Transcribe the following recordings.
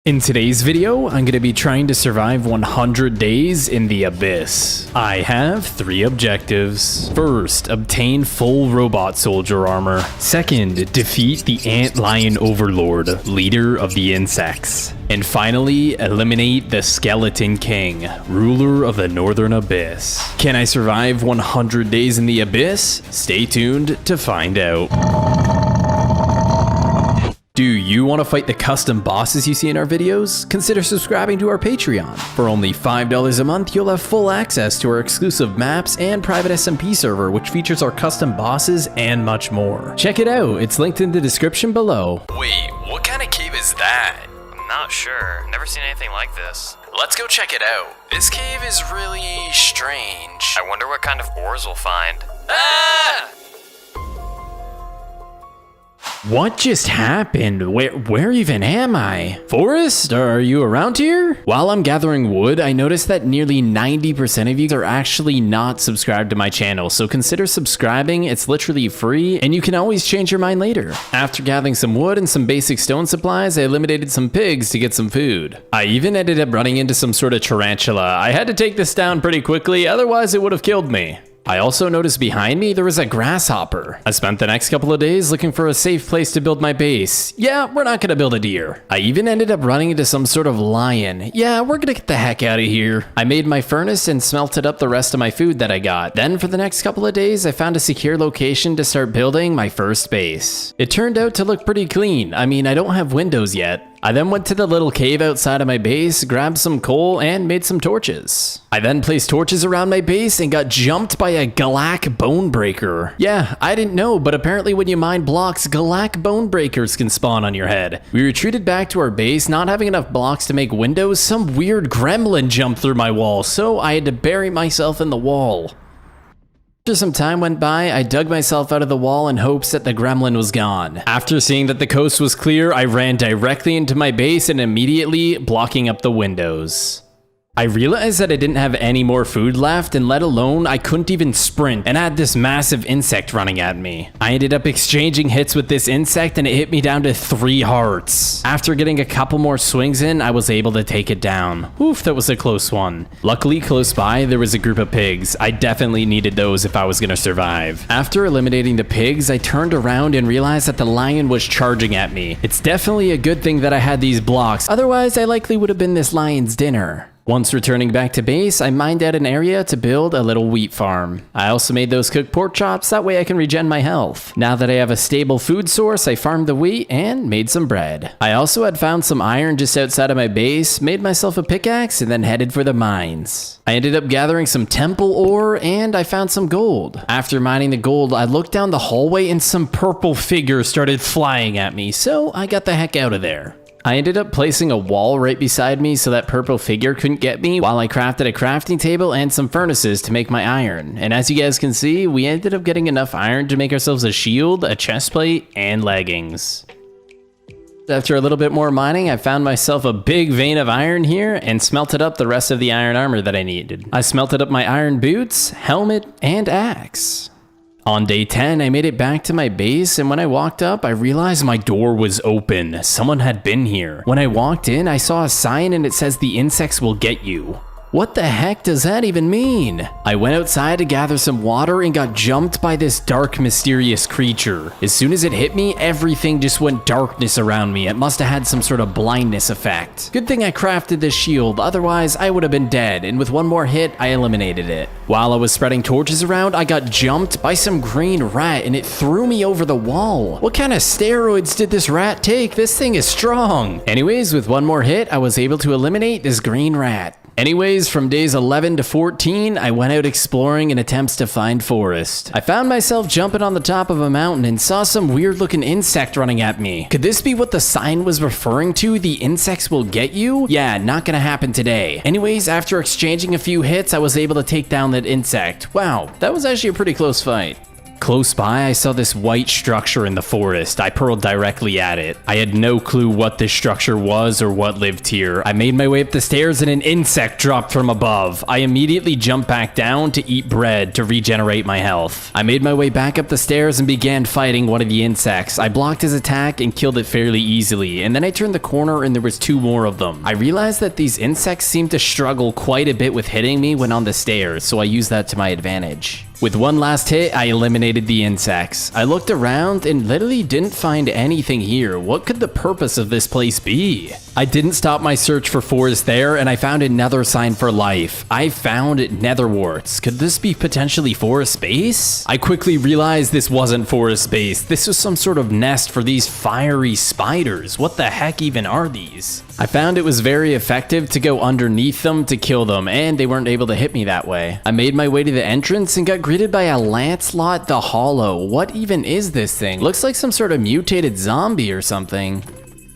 In today's video, I'm going to be trying to survive 100 days in the Abyss. I have 3 objectives. First, obtain full robot soldier armor. Second, defeat the Antlionoverlord, leader of the insects. And finally, eliminate the Skeleton King, ruler of the Northern Abyss. Can I survive 100 days in the Abyss? Stay tuned to find out. Do you want to fight the custom bosses you see in our videos? Consider subscribing to our Patreon. For only $5 a month, you'll have full access to our exclusive maps and private SMP server, which features our custom bosses and much more. Check it out, it's linked in the description below. Wait, what kind of cave is that? I'm not sure, never seen anything like this. Let's go check it out. This cave is really strange. I wonder what kind of ores we'll find. Ah! What just happened? Where even am I? Forrest, are you around here? While I'm gathering wood, I noticed that nearly 90% of you are actually not subscribed to my channel, so consider subscribing. It's literally free, and you can always change your mind later. After gathering some wood and some basic stone supplies, I eliminated some pigs to get some food. I even ended up running into some sort of tarantula. I had to take this down pretty quickly, otherwise it would have killed me. I also noticed behind me there was a grasshopper. I spent the next couple of days looking for a safe place to build my base. Yeah, we're not gonna build a deer. I even ended up running into some sort of lion. Yeah, we're gonna get the heck out of here. I made my furnace and smelted up the rest of my food that I got. Then for the next couple of days, I found a secure location to start building my first base. It turned out to look pretty clean. I mean, I don't have windows yet. I then went to the little cave outside of my base, grabbed some coal, and made some torches. I then placed torches around my base and got jumped by a Galak bone breaker. Yeah, I didn't know, but apparently when you mine blocks, Galak bone breakers can spawn on your head. We retreated back to our base, not having enough blocks to make windows. Some weird gremlin jumped through my wall, so I had to bury myself in the wall. After some time went by, I dug myself out of the wall in hopes that the gremlin was gone. After seeing that the coast was clear, I ran directly into my base and immediately blocking up the windows. I realized that I didn't have any more food left, and let alone I couldn't even sprint, and I had this massive insect running at me. I ended up exchanging hits with this insect and it hit me down to 3 hearts. After getting a couple more swings in, I was able to take it down. Oof, that was a close one. Luckily, close by, there was a group of pigs. I definitely needed those if I was gonna survive. After eliminating the pigs, I turned around and realized that the lion was charging at me. It's definitely a good thing that I had these blocks, otherwise I likely would have been this lion's dinner. Once returning back to base, I mined out an area to build a little wheat farm. I also made those cooked pork chops, that way I can regen my health. Now that I have a stable food source, I farmed the wheat and made some bread. I also had found some iron just outside of my base, made myself a pickaxe, and then headed for the mines. I ended up gathering some temple ore, and I found some gold. After mining the gold, I looked down the hallway and some purple figures started flying at me, so I got the heck out of there. I ended up placing a wall right beside me so that purple figure couldn't get me while I crafted a crafting table and some furnaces to make my iron. And as you guys can see, we ended up getting enough iron to make ourselves a shield, a chest plate, and leggings. After a little bit more mining, I found myself a big vein of iron here and smelted up the rest of the iron armor that I needed. I smelted up my iron boots, helmet, and axe. On day 10, I made it back to my base, and when I walked up, I realized my door was open. Someone had been here. When I walked in, I saw a sign and it says the insects will get you. What the heck does that even mean? I went outside to gather some water and got jumped by this dark, mysterious creature. As soon as it hit me, everything just went darkness around me. It must have had some sort of blindness effect. Good thing I crafted this shield, otherwise I would have been dead, and with one more hit, I eliminated it. While I was spreading torches around, I got jumped by some green rat and it threw me over the wall. What kind of steroids did this rat take? This thing is strong. Anyways, with one more hit, I was able to eliminate this green rat. Anyways, from days 11 to 14, I went out exploring in attempts to find Forrest. I found myself jumping on the top of a mountain and saw some weird looking insect running at me. Could this be what the sign was referring to? The insects will get you? Yeah, not gonna happen today. Anyways, after exchanging a few hits, I was able to take down that insect. Wow, that was actually a pretty close fight. Close by, I saw this white structure in the forest. I pearled directly at it. I had no clue what this structure was or what lived here. I made my way up the stairs and an insect dropped from above. I immediately jumped back down to eat bread to regenerate my health. I made my way back up the stairs and began fighting one of the insects. I blocked his attack and killed it fairly easily, and then I turned the corner and there was 2 more of them. I realized that these insects seemed to struggle quite a bit with hitting me when on the stairs, so I used that to my advantage. With one last hit, I eliminated the insects. I looked around and literally didn't find anything here. What could the purpose of this place be? I didn't stop my search for forest there, and I found another sign for life. I found netherworts. Could this be potentially forest base? I quickly realized this wasn't forest base. This was some sort of nest for these fiery spiders. What the heck even are these? I found it was very effective to go underneath them to kill them, and they weren't able to hit me that way. I made my way to the entrance and got greeted by a Lancelot the Hollow. What even is this thing? Looks like some sort of mutated zombie or something.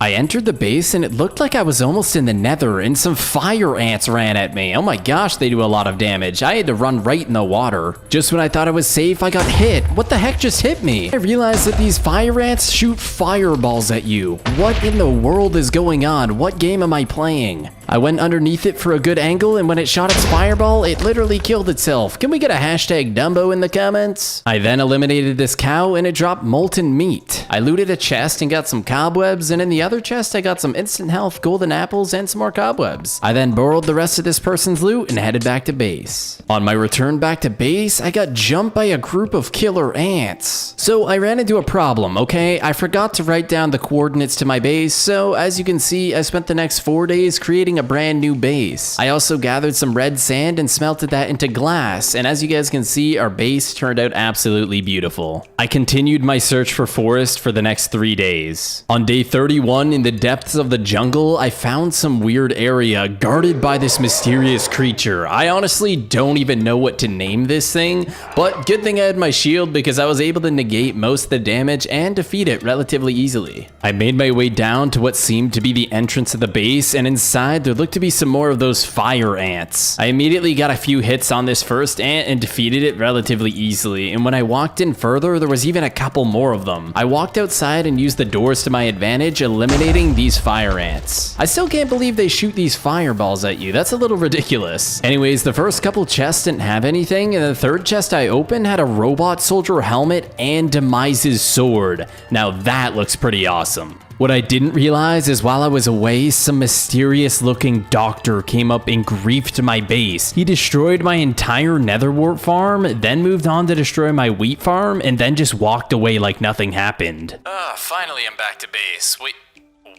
I entered the base and it looked like I was almost in the nether and some fire ants ran at me. Oh my gosh, they do a lot of damage. I had to run right in the water. Just when I thought I was safe, I got hit. What the heck just hit me? I realized that these fire ants shoot fireballs at you. What in the world is going on? What game am I playing? I went underneath it for a good angle, and when it shot its fireball, it literally killed itself. Can we get a hashtag Dumbo in the comments? I then eliminated this cow, and it dropped molten meat. I looted a chest and got some cobwebs, and in the other chest, I got some instant health, golden apples, and some more cobwebs. I then borrowed the rest of this person's loot and headed back to base. On my return back to base, I got jumped by a group of killer ants. So I ran into a problem, okay? I forgot to write down the coordinates to my base, so as you can see, I spent the next 4 days creating a brand new base. I also gathered some red sand and smelted that into glass, and as you guys can see, our base turned out absolutely beautiful. I continued my search for forest for the next 3 days. On day 31, in the depths of the jungle, I found some weird area guarded by this mysterious creature. I honestly don't even know what to name this thing, but good thing I had my shield because I was able to negate most of the damage and defeat it relatively easily. I made my way down to what seemed to be the entrance of the base, and inside there looked to be some more of those fire ants. I immediately got a few hits on this first ant and defeated it relatively easily, and when I walked in further, there was even a couple more of them. I walked outside and used the doors to my advantage, eliminating these fire ants. I still can't believe they shoot these fireballs at you. That's a little ridiculous. Anyways, the first couple chests didn't have anything, and the third chest I opened had a robot soldier helmet and Demise's sword. Now that looks pretty awesome. What I didn't realize is while I was away, some mysterious looking doctor came up and griefed my base. He destroyed my entire netherwort farm, then moved on to destroy my wheat farm, and then just walked away like nothing happened. Finally I'm back to base. Wait,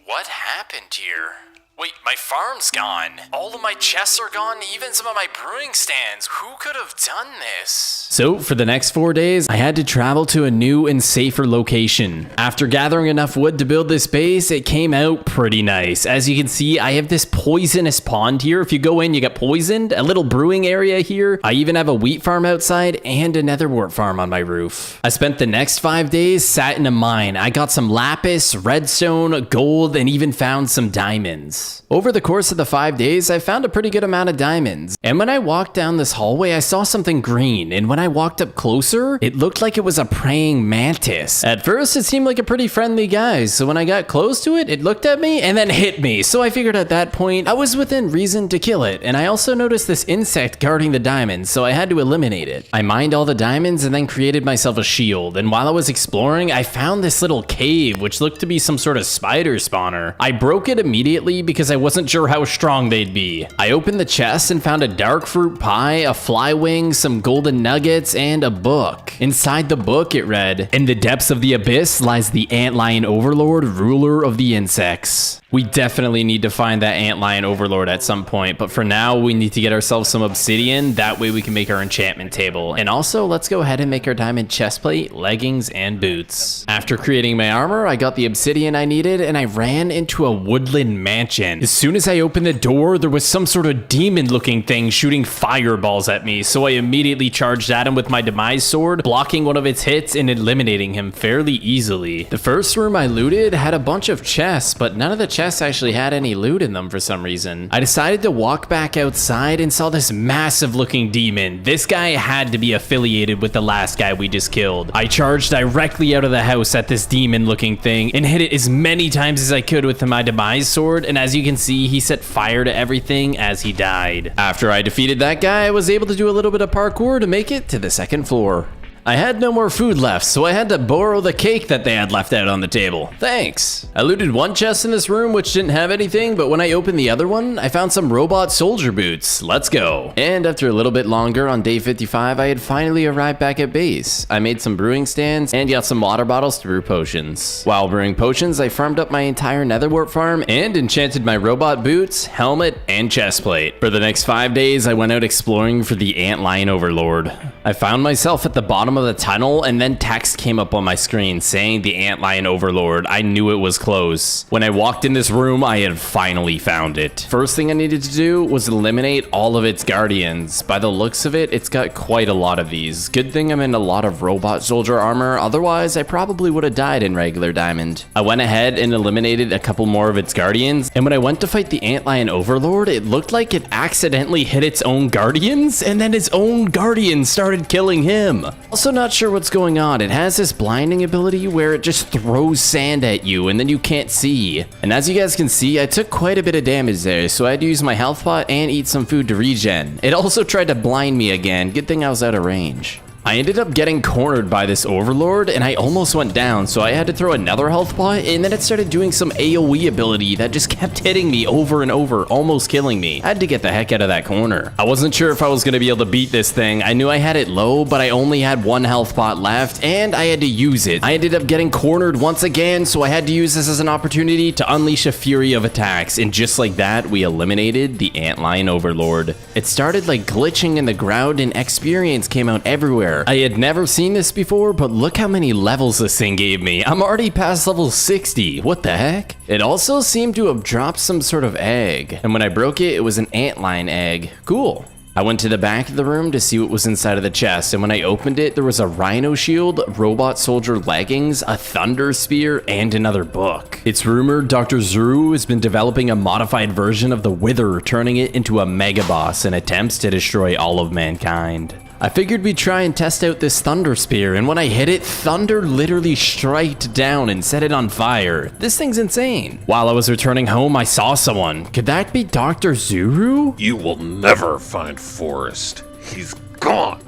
what happened here? Wait, my farm's gone. All of my chests are gone, even some of my brewing stands. Who could have done this? So for the next 4 days, I had to travel to a new and safer location. After gathering enough wood to build this base, it came out pretty nice. As you can see, I have this poisonous pond here. If you go in, you get poisoned. A little brewing area here. I even have a wheat farm outside and a netherwort farm on my roof. I spent the next 5 days sat in a mine. I got some lapis, redstone, gold, and even found some diamonds. Over the course of the 5 days, I found a pretty good amount of diamonds. And when I walked down this hallway, I saw something green. And when I walked up closer, it looked like it was a praying mantis. At first, it seemed like a pretty friendly guy. So when I got close to it, it looked at me and then hit me. So I figured at that point, I was within reason to kill it. And I also noticed this insect guarding the diamonds, so I had to eliminate it. I mined all the diamonds and then created myself a shield. And while I was exploring, I found this little cave, which looked to be some sort of spider spawner. I broke it immediately because I wasn't sure how strong they'd be. I opened the chest and found a dark fruit pie, a fly wing, some golden nuggets, and a book. Inside the book, it read, "In the depths of the abyss lies the Antlionoverlord, ruler of the insects." We definitely need to find that Antlion Overlord at some point, but for now, we need to get ourselves some obsidian. That way we can make our enchantment table. And also, let's go ahead and make our diamond chestplate, leggings, and boots. After creating my armor, I got the obsidian I needed, and I ran into a woodland mansion. As soon as I opened the door, there was some sort of demon-looking thing shooting fireballs at me, so I immediately charged at him with my demise sword, blocking one of its hits and eliminating him fairly easily. The first room I looted had a bunch of chests, but none of the chests chests actually had any loot in them for some reason. I decided to walk back outside and saw this massive looking demon. This guy had to be affiliated with the last guy we just killed. I charged directly out of the house at this demon looking thing and hit it as many times as I could with my demise sword, and as you can see, he set fire to everything as he died. After I defeated that guy, I was able to do a little bit of parkour to make it to the second floor. I had no more food left, so I had to borrow the cake that they had left out on the table. Thanks. I looted one chest in this room which didn't have anything, but when I opened the other one, I found some robot soldier boots. Let's go. And after a little bit longer on day 55, I had finally arrived back at base. I made some brewing stands and got some water bottles to brew potions. While brewing potions, I farmed up my entire netherwart farm and enchanted my robot boots, helmet, and chestplate. For the next 5 days, I went out exploring for the Antlionoverlord. I found myself at the bottom of the tunnel, and then text came up on my screen saying the Antlionoverlord. I knew it was close. When I walked in this room, I had finally found it. First thing I needed to do was eliminate all of its guardians. By the looks of it, it's got quite a lot of these. Good thing I'm in a lot of robot soldier armor, otherwise I probably would have died in regular diamond. I went ahead and eliminated a couple more of its guardians, and when I went to fight the Antlionoverlord, it looked like it accidentally hit its own guardians, and then its own guardians started killing him. Also not sure what's going on. It has this blinding ability where it just throws sand at you and then you can't see. And as you guys can see, I took quite a bit of damage there, so I had to use my health pot and eat some food to regen. It also tried to blind me again. Good thing I was out of range. I ended up getting cornered by this overlord and I almost went down, so I had to throw another health pot, and then it started doing some AoE ability that just kept hitting me over and over, almost killing me. I had to get the heck out of that corner. I wasn't sure if I was going to be able to beat this thing. I knew I had it low, but I only had one health pot left and I had to use it. I ended up getting cornered once again, so I had to use this as an opportunity to unleash a fury of attacks, and just like that, we eliminated the Antlionoverlord. It started like glitching in the ground and experience came out everywhere. I had never seen this before, but look how many levels this thing gave me. I'm already past level 60. What the heck? It also seemed to have dropped some sort of egg, and when I broke it, it was an antlion egg. Cool. I went to the back of the room to see what was inside of the chest, and when I opened it, there was a rhino shield, robot soldier leggings, a thunder spear, and another book. It's rumored Dr. Zuru has been developing a modified version of the Wither, turning it into a mega boss in attempts to destroy all of mankind. I figured we'd try and test out this thunder spear, and when I hit it, thunder literally striked down and set it on fire. This thing's insane. While I was returning home, I saw someone. Could that be Dr. Zuru? You will never find Forrest. He's gone.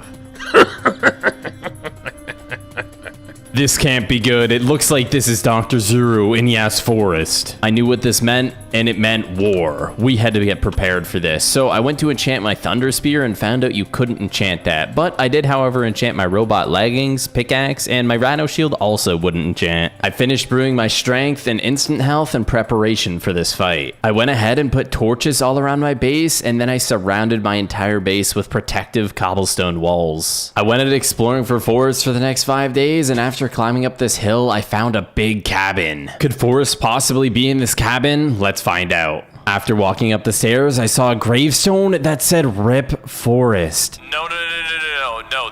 This can't be good. It looks like this is Dr. Zuru in Yas Forest. I knew what this meant, and it meant war. We had to get prepared for this. So I went to enchant my Thunder Spear and found out you couldn't enchant that. But I did, however, enchant my robot leggings, pickaxe, and my Rhino Shield also wouldn't enchant. I finished brewing my strength and instant health in preparation for this fight. I went ahead and put torches all around my base, and then I surrounded my entire base with protective cobblestone walls. I went out exploring for forests for the next 5 days, and after climbing up this hill, I found a big cabin. Could Forrest possibly be in this cabin? Let's find out. After walking up the stairs, I saw a gravestone that said RIP Forrest. No,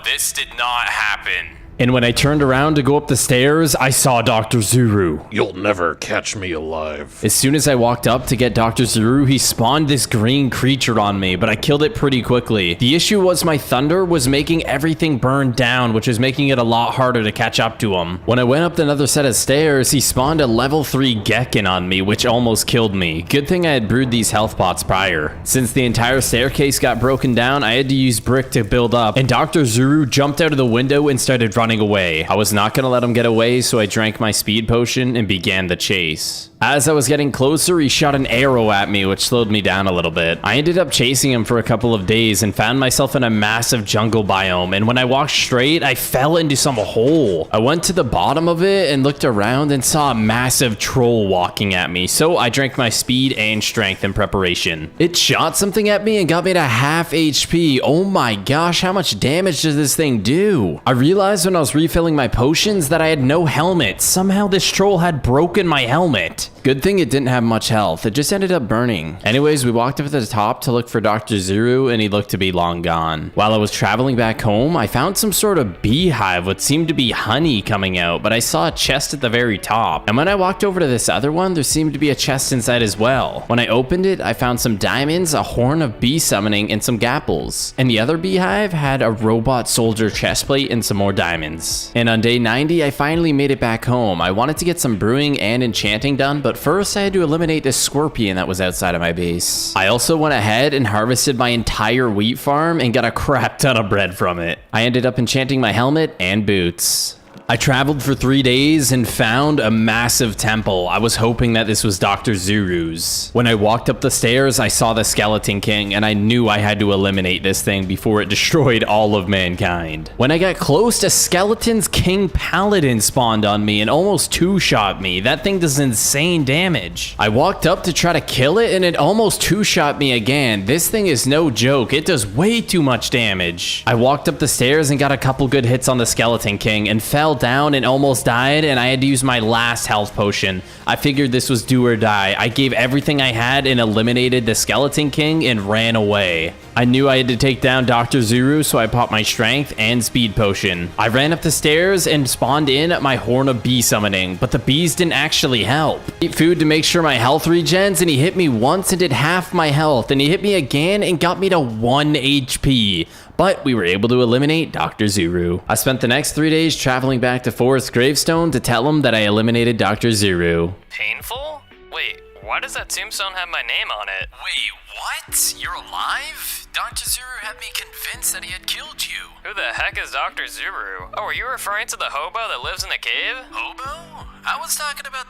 this did not happen. And when I turned around to go up the stairs, I saw Dr. Zuru. You'll never catch me alive. As soon as I walked up to get Dr. Zuru, he spawned this green creature on me, but I killed it pretty quickly. The issue was my thunder was making everything burn down, which was making it a lot harder to catch up to him. When I went up another set of stairs, he spawned a level 3 Gekken on me, which almost killed me. Good thing I had brewed these health pots prior. Since the entire staircase got broken down, I had to use brick to build up, and Dr. Zuru jumped out of the window and started running away. I was not going to let him get away, so I drank my speed potion and began the chase. As I was getting closer, he shot an arrow at me, which slowed me down a little bit. I ended up chasing him for a couple of days and found myself in a massive jungle biome, and when I walked straight, I fell into some hole. I went to the bottom of it and looked around and saw a massive troll walking at me, so I drank my speed and strength in preparation. It shot something at me and got me to half HP. Oh my gosh, how much damage does this thing do? I realized when I was refilling my potions that I had no helmet. Somehow this troll had broken my helmet. Good thing it didn't have much health. It just ended up burning. Anyways, we walked up to the top to look for Dr. Zuru, and he looked to be long gone. While I was traveling back home, I found some sort of beehive what seemed to be honey coming out, but I saw a chest at the very top. And when I walked over to this other one, there seemed to be a chest inside as well. When I opened it, I found some diamonds, a horn of bee summoning, and some gapples. And the other beehive had a robot soldier chestplate and some more diamonds. And on day 90, I finally made it back home. I wanted to get some brewing and enchanting done, but first I had to eliminate this scorpion that was outside of my base. I also went ahead and harvested my entire wheat farm and got a crap ton of bread from it. I ended up enchanting my helmet and boots. I traveled for 3 days and found a massive temple. I was hoping that this was Dr. Zuru's. When I walked up the stairs, I saw the Skeleton King, and I knew I had to eliminate this thing before it destroyed all of mankind. When I got close, a Skeleton's King Paladin spawned on me and almost two-shot me. That thing does insane damage. I walked up to try to kill it, and it almost two-shot me again. This thing is no joke. It does way too much damage. I walked up the stairs and got a couple good hits on the Skeleton King and fell down and almost died, and I had to use my last health potion. I figured this was do or die. I gave everything I had and eliminated the Skeleton King and ran away. I knew I had to take down Dr. Zuru, so I popped my strength and speed potion. I ran up the stairs and spawned in my horn of bee summoning, but the bees didn't actually help. I ate food to make sure my health regens, and he hit me once and did half my health, and he hit me again and got me to 1 HP. But we were able to eliminate Dr. Zuru. I spent the next 3 days traveling back to Forest's gravestone to tell him that I eliminated Dr. Zuru. Painful? Wait, why does that tombstone have my name on it? Wait, what? You're alive? Dr. Zuru had me convinced that he had killed you. Who the heck is Dr. Zuru? Oh, are you referring to the hobo that lives in the cave? Hobo? I was talking about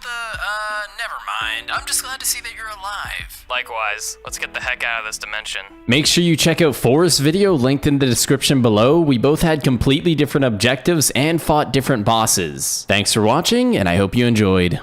never mind. I'm just glad to see that you're alive. Likewise. Let's get the heck out of this dimension. Make sure you check out Forest's video linked in the description below. We both had completely different objectives and fought different bosses. Thanks for watching, and I hope you enjoyed.